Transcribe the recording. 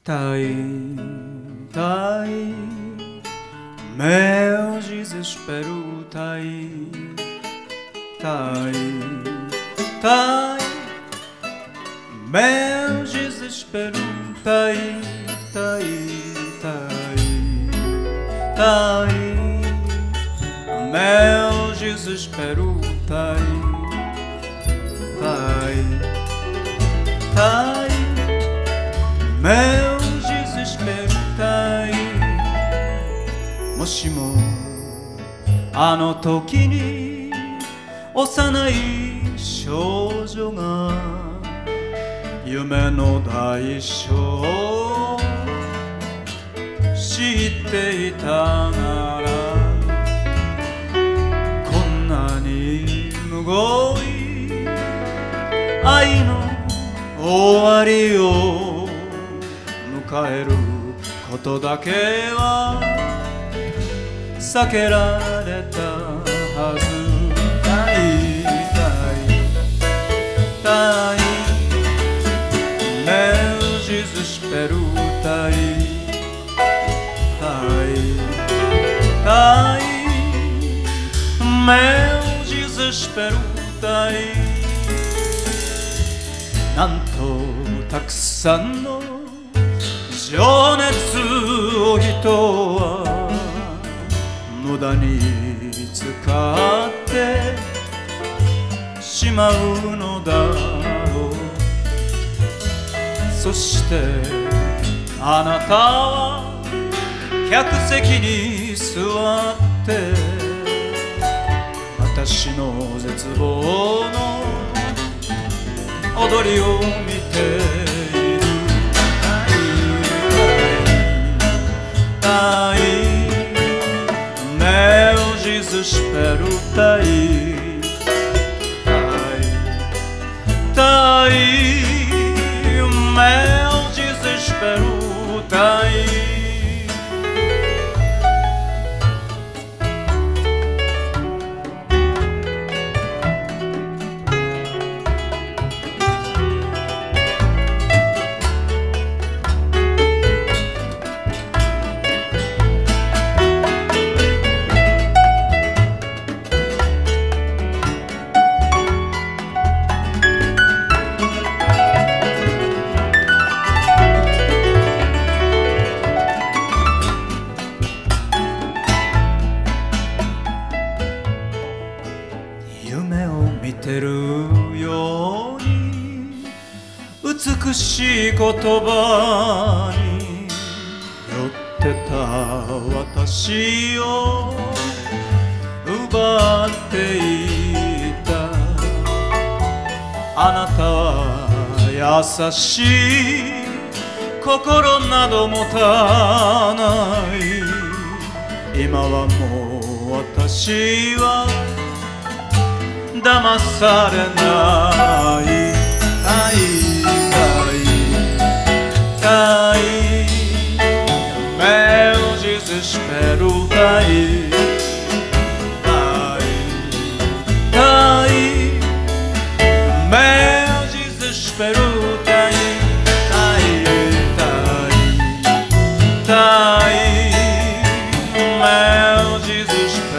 Tai, meu desespero, tai, meu desespero, tai, meu desespero, tai, meu desespero, tai。もしもあの時に幼い少女が夢の代償を知っていたなら、こんなにむごい愛の終わりを迎えることだけは避けられたはず。Meu desespero, meu desespero, なんとたくさんの情熱を人は無駄に使ってしまうのだろう。そしてあなたは客席に座って私の絶望の踊りを見ている。Meu desespero, meu desespero, 夢を見てるように美しい言葉に寄ってた私を奪っていた。あなたは優しい心など持たない。今はもう私は騙されない。Meu desespero, meu desespero, meu desespero, meu desespero,